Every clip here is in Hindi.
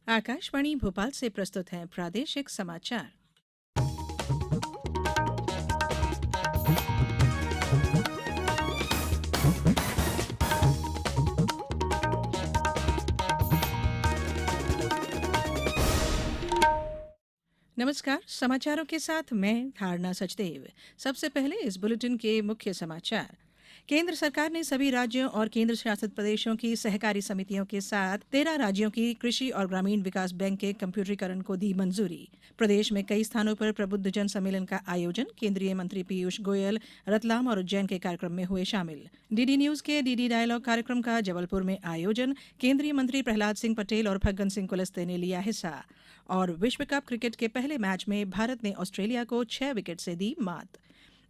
आकाशवाणी भोपाल से प्रस्तुत हैं प्रादेशिक समाचार। नमस्कार, समाचारों के साथ मैं धारणा सचदेव। सबसे पहले इस बुलेटिन के मुख्य समाचार। केंद्र सरकार ने सभी राज्यों और केंद्र शासित प्रदेशों की सहकारी समितियों के साथ 13 राज्यों की कृषि और ग्रामीण विकास बैंक के कंप्यूटरीकरण को दी मंजूरी। प्रदेश में कई स्थानों पर प्रबुद्ध जन सम्मेलन का आयोजन। केंद्रीय मंत्री पीयूष गोयल रतलाम और उज्जैन के कार्यक्रम में हुए शामिल। डीडी न्यूज के डीडी डायलॉग कार्यक्रम का जबलपुर में आयोजन। केंद्रीय मंत्री प्रहलाद सिंह पटेल और फग्गन सिंह कुलस्ते ने लिया हिस्सा। और विश्व कप क्रिकेट के पहले मैच में भारत ने ऑस्ट्रेलिया को 6 विकेट से दी मात।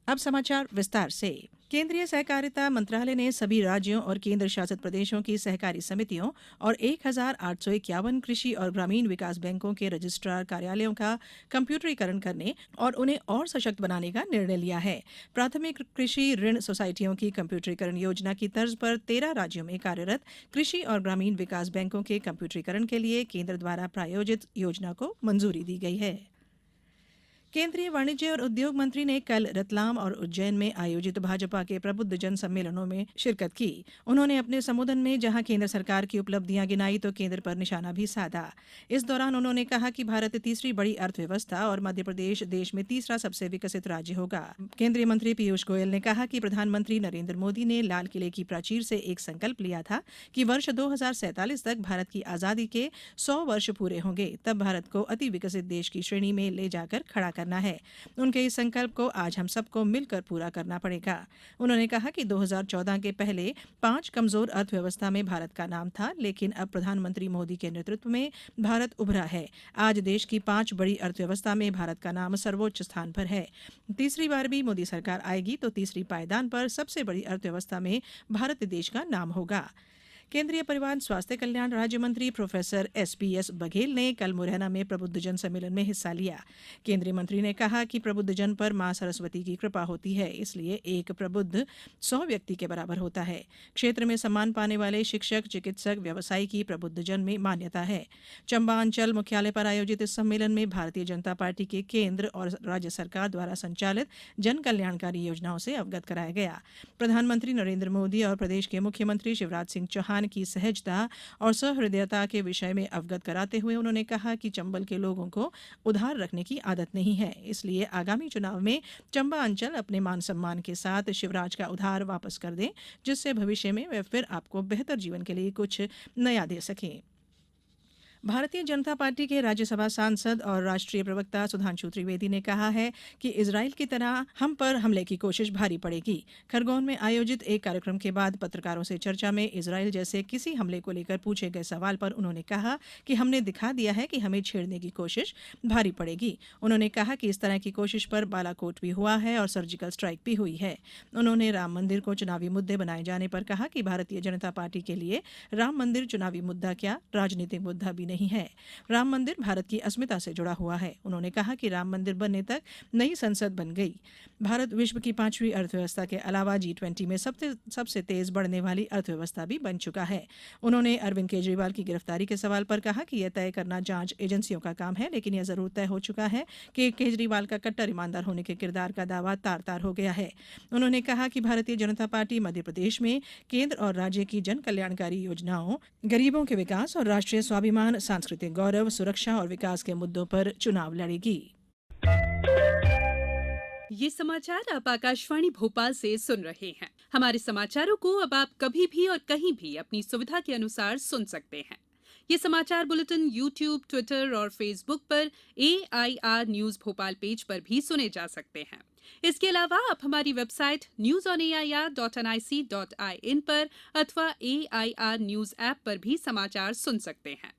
अब समाचार विस्तार से। केंद्रीय सहकारिता मंत्रालय ने सभी राज्यों और केंद्र शासित प्रदेशों की सहकारी समितियों और 1851 कृषि और ग्रामीण विकास बैंकों के रजिस्ट्रार कार्यालयों का कंप्यूटरीकरण करने और उन्हें और सशक्त बनाने का निर्णय लिया है। प्राथमिक कृषि ऋण सोसाइटियों की कंप्यूटरीकरण योजना की तर्ज पर 13 राज्यों में कार्यरत कृषि और ग्रामीण विकास बैंकों के कंप्यूटरीकरण के लिए केंद्र द्वारा प्रायोजित योजना को मंजूरी दी गई है। केंद्रीय वाणिज्य और उद्योग मंत्री ने कल रतलाम और उज्जैन में आयोजित भाजपा के प्रबुद्ध जन सम्मेलनों में शिरकत की। उन्होंने अपने संबोधन में जहां केंद्र सरकार की उपलब्धियां गिनाई तो केंद्र पर निशाना भी साधा। इस दौरान उन्होंने कहा कि भारत तीसरी बड़ी अर्थव्यवस्था और मध्य प्रदेश देश में तीसरा सबसे विकसित राज्य होगा। केंद्रीय मंत्री पीयूष गोयल ने कहा कि प्रधानमंत्री नरेंद्र मोदी ने लाल किले की प्राचीर से एक संकल्प लिया था कि वर्ष 2047 तक भारत की आजादी के 100 वर्ष पूरे होंगे, तब भारत को अति विकसित देश की श्रेणी में ले जाकर खड़ा करना है। उनके इस संकल्प को आज हम सबको मिलकर पूरा करना पड़ेगा। उन्होंने कहा कि 2014 के पहले 5 कमजोर अर्थव्यवस्था में भारत का नाम था, लेकिन अब प्रधानमंत्री मोदी के नेतृत्व में भारत उभरा है। आज देश की 5 बड़ी अर्थव्यवस्था में भारत का नाम सर्वोच्च स्थान पर है। तीसरी बार भी मोदी सरकार आएगी तो तीसरी पायदान पर सबसे बड़ी अर्थव्यवस्था में भारत देश का नाम होगा। केंद्रीय परिवार स्वास्थ्य कल्याण राज्य मंत्री प्रोफेसर एसपीएस बघेल ने कल मुरैना में प्रबुद्ध जन सम्मेलन में हिस्सा लिया। केंद्रीय मंत्री ने कहा कि प्रबुद्ध जन पर मां सरस्वती की कृपा होती है, इसलिए एक प्रबुद्ध 100 व्यक्ति के बराबर होता है। क्षेत्र में सम्मान पाने वाले शिक्षक, चिकित्सक, व्यवसायी की प्रबुद्ध जन में मान्यता है। चंबा अंचल मुख्यालय पर आयोजित इस सम्मेलन में भारतीय जनता पार्टी के केंद्र और राज्य सरकार द्वारा संचालित जन कल्याणकारी योजनाओं से अवगत कराया गया। प्रधानमंत्री नरेंद्र मोदी और प्रदेश के मुख्यमंत्री शिवराज सिंह चौहान की सहजता और सहृदयता के विषय में अवगत कराते हुए उन्होंने कहा कि चंबल के लोगों को उधार रखने की आदत नहीं है, इसलिए आगामी चुनाव में चंबा अंचल अपने मान सम्मान के साथ शिवराज का उधार वापस कर दें, जिससे भविष्य में वे फिर आपको बेहतर जीवन के लिए कुछ नया दे सकें। भारतीय जनता पार्टी के राज्यसभा सांसद और राष्ट्रीय प्रवक्ता सुधांशु त्रिवेदी ने कहा है कि इजराइल की तरह हम पर हमले की कोशिश भारी पड़ेगी। खरगोन में आयोजित एक कार्यक्रम के बाद पत्रकारों से चर्चा में इजराइल जैसे किसी हमले को लेकर पूछे गए सवाल पर उन्होंने कहा कि हमने दिखा दिया है कि हमें छेड़ने की कोशिश भारी पड़ेगी। उन्होंने कहा कि इस तरह की कोशिश पर बालाकोट भी हुआ है और सर्जिकल स्ट्राइक भी हुई है। उन्होंने राम मंदिर को चुनावी मुद्दे बनाए जाने पर कहा कि भारतीय जनता पार्टी के लिए राम मंदिर चुनावी मुद्दा क्या, राजनीतिक मुद्दा भी नहीं है। राम मंदिर भारत की अस्मिता से जुड़ा हुआ है। उन्होंने कहा कि राम मंदिर बनने तक नई संसद बन गई। भारत विश्व की 5वीं अर्थव्यवस्था के अलावा G20 में सबसे तेज बढ़ने वाली अर्थव्यवस्था भी बन चुका है। उन्होंने अरविंद केजरीवाल की गिरफ्तारी के सवाल पर कहा कि यह तय करना जांच एजेंसियों का काम है, लेकिन यह जरूर तय हो चुका है कि केजरीवाल का कट्टर ईमानदार होने के किरदार का दावा तार तार हो गया है। उन्होंने कहा कि भारतीय जनता पार्टी मध्य प्रदेश में केंद्र और राज्य की जन कल्याणकारी योजनाओं, गरीबों के विकास और राष्ट्रीय स्वाभिमान, सांस्कृतिक गौरव, सुरक्षा और विकास के मुद्दों पर चुनाव लड़ेगी। ये समाचार आप आकाशवाणी भोपाल से सुन रहे हैं। हमारे समाचारों को अब आप कभी भी और कहीं भी अपनी सुविधा के अनुसार सुन सकते हैं। ये समाचार बुलेटिन YouTube, ट्विटर और फेसबुक पर AIR न्यूज भोपाल पेज पर भी सुने जा सकते हैं। इसके अलावा आप हमारी वेबसाइट newsonair.nic.in पर अथवा AIR न्यूज ऐप पर भी समाचार सुन सकते हैं।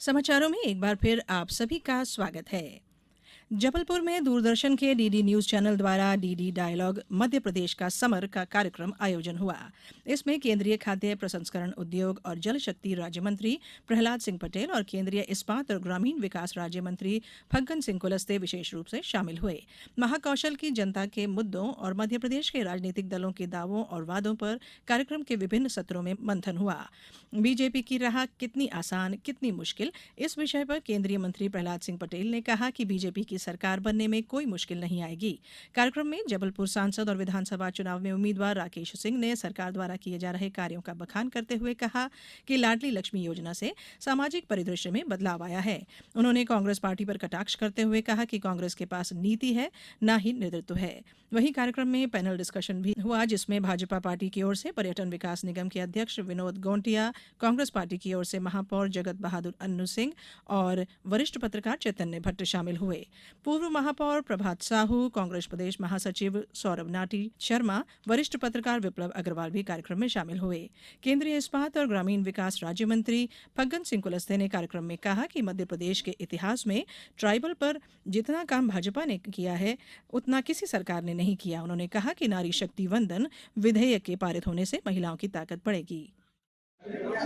समाचारों में एक बार फिर आप सभी का स्वागत है। जबलपुर में दूरदर्शन के डीडी न्यूज चैनल द्वारा डीडी डायलॉग मध्य प्रदेश का समर का कार्यक्रम आयोजन हुआ। इसमें केंद्रीय खाद्य प्रसंस्करण उद्योग और जल शक्ति राज्य मंत्री प्रहलाद सिंह पटेल और केंद्रीय इस्पात और ग्रामीण विकास राज्य मंत्री फग्गन सिंह कुलस्ते विशेष रूप से शामिल हुए। महाकौशल की जनता के मुद्दों और मध्य प्रदेश के राजनीतिक दलों के दावों और वादों पर कार्यक्रम के विभिन्न सत्रों में मंथन हुआ। बीजेपी की राह कितनी आसान, कितनी मुश्किल, इस विषय पर केंद्रीय मंत्री प्रहलाद सिंह पटेल ने कहा कि बीजेपी की सरकार बनने में कोई मुश्किल नहीं आएगी। कार्यक्रम में जबलपुर सांसद और विधानसभा चुनाव में उम्मीदवार राकेश सिंह ने सरकार द्वारा किए जा रहे कार्यों का बखान करते हुए कहा कि लाडली लक्ष्मी योजना से सामाजिक परिदृश्य में बदलाव आया है। उन्होंने कांग्रेस पार्टी पर कटाक्ष करते हुए कहा कि कांग्रेस के पास नीति है, न ही नेतृत्व है। वहीं कार्यक्रम में पैनल डिस्कशन भी हुआ, जिसमें भाजपा पार्टी की ओर से पर्यटन विकास निगम के अध्यक्ष विनोद गोंटिया, कांग्रेस पार्टी की ओर से महापौर जगत बहादुर अन्नू सिंह और वरिष्ठ पत्रकार चैतन्य भट्ट शामिल हुए। पूर्व महापौर प्रभात साहू, कांग्रेस प्रदेश महासचिव सौरभ नाटी शर्मा, वरिष्ठ पत्रकार विप्लव अग्रवाल भी कार्यक्रम में शामिल हुए। केंद्रीय इस्पात और ग्रामीण विकास राज्य मंत्री फग्गन सिंह कुलस्ते ने कार्यक्रम में कहा कि मध्य प्रदेश के इतिहास में ट्राइबल पर जितना काम भाजपा ने किया है उतना किसी सरकार ने नहीं किया। उन्होंने कहा कि नारी शक्ति वंदन विधेयक के पारित होने से महिलाओं की ताकत बढ़ेगी।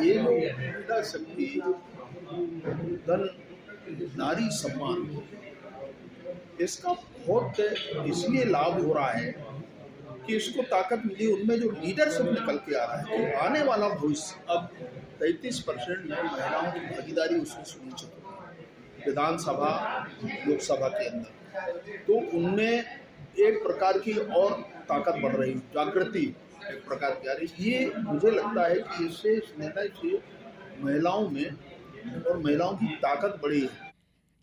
ये जो महिला शक्ति धन नारी सम्मान, इसका बहुत इसलिए लाभ हो रहा है कि इसको ताकत मिली, उनमें जो लीडरशिप निकल के आ रहा है। तो आने वाला भविष्य अब 33% में महिलाओं की भागीदारी उसमें सुनिश्चित हो विधानसभा लोकसभा के अंदर, तो उनमें एक प्रकार की और ताकत बढ़ रही, जागृति एक प्रकार की आ रही। ये मुझे लगता है कि इससे इस निर्णय से महिलाओं में और महिलाओं की ताकत बढ़ी है।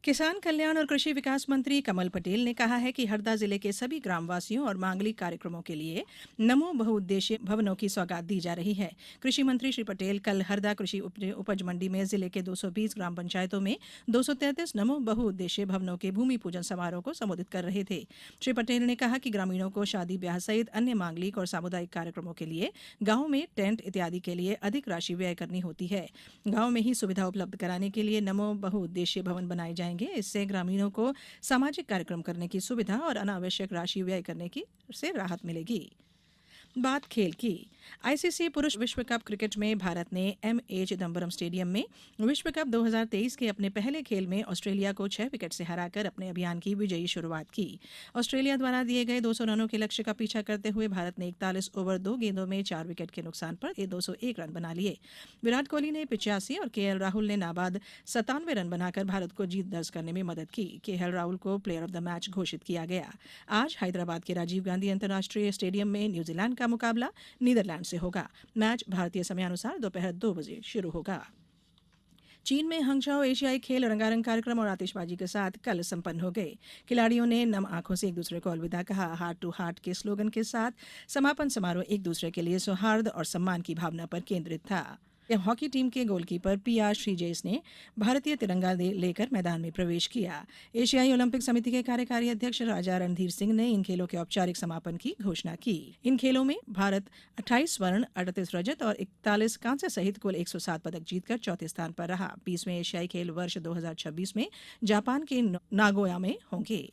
किसान कल्याण और कृषि विकास मंत्री कमल पटेल ने कहा है कि हरदा जिले के सभी ग्रामवासियों और मांगलिक कार्यक्रमों के लिए नमो बहुउद्देशीय भवनों की सौगात दी जा रही है। कृषि मंत्री श्री पटेल कल हरदा कृषि उपज मंडी में जिले के 220 ग्राम पंचायतों में 233 नमो बहुउद्देशीय भवनों के भूमि पूजन समारोह को संबोधित कर रहे थे। श्री पटेल ने कहा कि ग्रामीणों को शादी ब्याह सहित अन्य मांगलिक और सामुदायिक कार्यक्रमों के लिए गाँव में टेंट इत्यादि के लिए अधिक राशि व्यय करनी होती है। गाँव में ही सुविधा उपलब्ध कराने के लिए नमो बहुउद्देशीय भवन बनाए जाएंगे। इससे ग्रामीणों को सामाजिक कार्यक्रम करने की सुविधा और अनावश्यक राशि व्यय करने की से राहत मिलेगी। बात खेल की। आईसीसी पुरुष विश्व कप क्रिकेट में भारत ने एमए चिदम्बरम स्टेडियम में विश्व कप 2023 के अपने पहले खेल में ऑस्ट्रेलिया को 6 विकेट से हराकर अपने अभियान की विजयी शुरुआत की। ऑस्ट्रेलिया द्वारा दिए गए 200 रनों के लक्ष्य का पीछा करते हुए भारत ने 41 ओवर 2 गेंदों में 4 विकेट के नुकसान पर 201 रन बना लिए। विराट कोहली ने 85 और केएल राहुल ने नाबाद 97 रन बनाकर भारत को जीत दर्ज करने में मदद की। केएल राहुल को प्लेयर ऑफ द मैच घोषित किया गया। आज हैदराबाद के राजीव गांधी अंतर्राष्ट्रीय स्टेडियम में न्यूजीलैंड का मुकाबला नीदरलैंड से होगा। मैच भारतीय समयानुसार दोपहर 2 बजे शुरू होगा। चीन में हंगझाओ एशियाई खेल रंगारंग कार्यक्रम और आतिशबाजी के साथ कल संपन्न हो गए। खिलाड़ियों ने नम आंखों से एक दूसरे को अलविदा कहा। हार्ट टू हार्ट के स्लोगन के साथ समापन समारोह एक दूसरे के लिए सौहार्द और सम्मान की भावना पर केंद्रित था। हॉकी टीम के गोलकीपर पीआर श्रीजेस ने भारतीय तिरंगा लेकर मैदान में प्रवेश किया। एशियाई ओलंपिक समिति के कार्यकारी अध्यक्ष राजा रणधीर सिंह ने इन खेलों के औपचारिक समापन की घोषणा की। इन खेलों में भारत 28 स्वर्ण, 38 रजत और 41 कांस्य सहित कुल 107 पदक जीतकर चौथे स्थान पर रहा। 20वें एशियाई खेल वर्ष 2026 में जापान के नागोया में होंगे।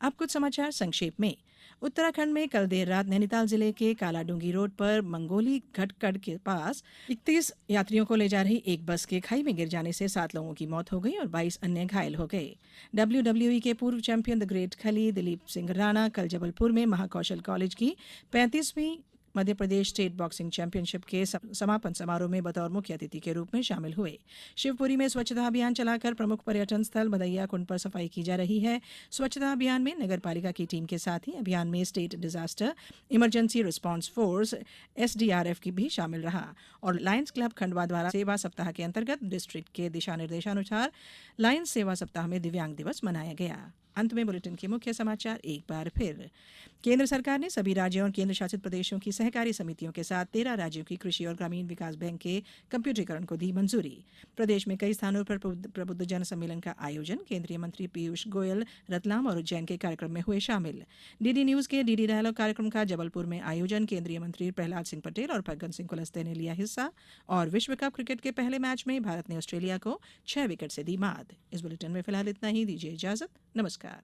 अब कुछ समाचार संक्षेप में। उत्तराखंड में कल देर रात नैनीताल जिले के कालाडूंगी रोड पर मंगोली घटकड़ के पास 31 यात्रियों को ले जा रही एक बस के खाई में गिर जाने से 7 लोगों की मौत हो गई और 22 अन्य घायल हो गए। WWE के पूर्व चैंपियन द ग्रेट खली दिलीप सिंह राणा कल जबलपुर में महाकौशल कॉलेज की 35वीं Madhya Pradesh state boxing championship के समापन समारोह में बतौर मुख्य अतिथि के रूप में शामिल हुए। शिवपुरी में स्वच्छता अभियान चलाकर प्रमुख पर्यटन स्थल बदैया कुंड पर सफाई की जा रही है। स्वच्छता अभियान में नगर पालिका की टीम के साथ ही अभियान में state disaster emergency response force SDRF की भी शामिल रहा। और लायंस क्लब खंडवा द्वारा सेवा सप्ताह के अंतर्गत डिस्ट्रिक्ट के दिशा निर्देशानुसार लायंस सेवा सप्ताह में दिव्यांग दिवस मनाया गया। अंत में बुलेटिन के मुख्य समाचार एक बार फिर। केंद्र सरकार ने सभी राज्यों और केंद्र शासित प्रदेशों की सहकारी समितियों के साथ 13 राज्यों की कृषि और ग्रामीण विकास बैंक के कंप्यूटरीकरण को दी मंजूरी। प्रदेश में कई स्थानों पर प्रबुद्ध जन सम्मेलन का आयोजन। केंद्रीय मंत्री पीयूष गोयल रतलाम और उज्जैन के कार्यक्रम में हुए शामिल। डीडी न्यूज के डीडी डायलॉग कार्यक्रम का जबलपुर में आयोजन। केंद्रीय मंत्री प्रहलाद सिंह पटेल और फग्गन सिंह कुलस्ते ने लिया हिस्सा। और विश्व कप क्रिकेट के पहले मैच में भारत ने ऑस्ट्रेलिया को 6 विकेट से दी मात। इस बुलेटिन में फिलहाल इतना ही। दीजिए इजाजत। नमस्कार। नमस्कार।